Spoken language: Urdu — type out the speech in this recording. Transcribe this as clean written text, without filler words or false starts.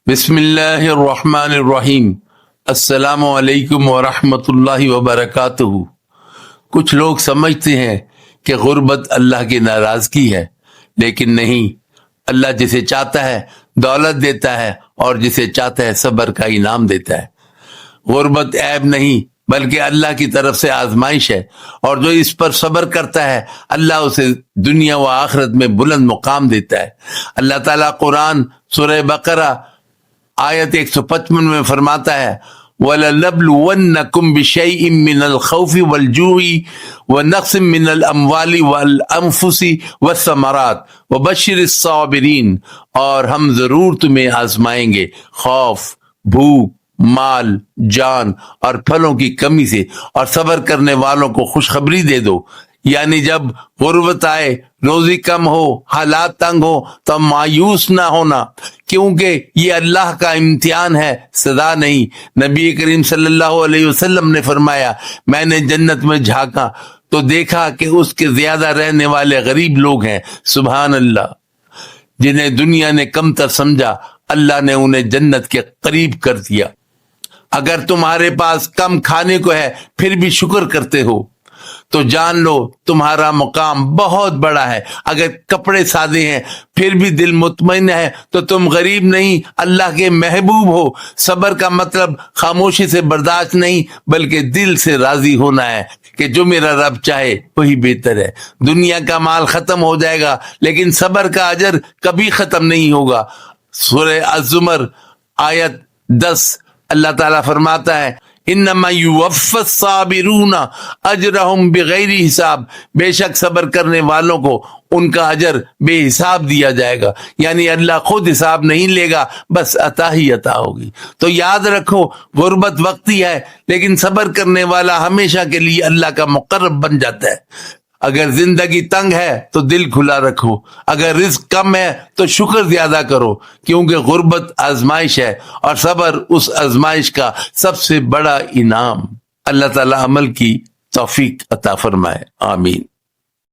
بسم اللہ الرحمن الرحیم۔ السلام علیکم ورحمۃ اللہ وبرکاتہ۔ کچھ لوگ سمجھتے ہیں کہ غربت اللہ کی ناراضگی ہے، لیکن نہیں۔ اللہ جسے چاہتا ہے دولت دیتا ہے اور جسے چاہتا ہے صبر کا انعام دیتا ہے۔ غربت عیب نہیں بلکہ اللہ کی طرف سے آزمائش ہے، اور جو اس پر صبر کرتا ہے اللہ اسے دنیا و آخرت میں بلند مقام دیتا ہے۔ اللہ تعالیٰ قرآن سورہ بقرہ آیت 155 میں فرماتا ہے وَلَنَبْلُوَنَّكُمْ بِشَيْءٍ مِّنَ الْخَوْفِ وَالْجُوعِ وَنَقْصٍ مِّنَ الْأَمْوَالِ وَالْأَنفُسِ وَالثَّمَرَاتِ وَبَشِّرِ الصَّابِرِينَ، اور ہم ضرور تمہیں آزمائیں گے خوف، بھوک، مال، جان اور پھلوں کی کمی سے، اور صبر کرنے والوں کو خوشخبری دے دو۔ یعنی جب غربت آئے، روزی کم ہو، حالات تنگ ہو تو مایوس نہ ہونا، کیونکہ یہ اللہ کا امتحان ہے، سزا نہیں۔ نبی کریم صلی اللہ علیہ وسلم نے فرمایا، میں نے جنت میں جھانکا تو دیکھا کہ اس کے زیادہ رہنے والے غریب لوگ ہیں۔ سبحان اللہ! جنہیں دنیا نے کمتر سمجھا اللہ نے انہیں جنت کے قریب کر دیا۔ اگر تمہارے پاس کم کھانے کو ہے پھر بھی شکر کرتے ہو تو جان لو تمہارا مقام بہت بڑا ہے۔ اگر کپڑے سادے ہیں پھر بھی دل مطمئن ہے تو تم غریب نہیں، اللہ کے محبوب ہو۔ صبر کا مطلب خاموشی سے برداشت نہیں بلکہ دل سے راضی ہونا ہے کہ جو میرا رب چاہے وہی بہتر ہے۔ دنیا کا مال ختم ہو جائے گا لیکن صبر کا اجر کبھی ختم نہیں ہوگا۔ سورہ الزمر آیت 10 اللہ تعالیٰ فرماتا ہے انما یوفی الصابرون اجرہم بغیر حساب، بے شک صبر کرنے والوں کو ان کا اجر بے حساب دیا جائے گا، یعنی اللہ خود حساب نہیں لے گا، بس عطا ہی عطا ہوگی۔ تو یاد رکھو غربت وقتی ہے لیکن صبر کرنے والا ہمیشہ کے لیے اللہ کا مقرب بن جاتا ہے۔ اگر زندگی تنگ ہے تو دل کھلا رکھو، اگر رزق کم ہے تو شکر زیادہ کرو، کیونکہ غربت آزمائش ہے اور صبر اس آزمائش کا سب سے بڑا انعام۔ اللہ تعالی عمل کی توفیق عطا فرمائے، آمین۔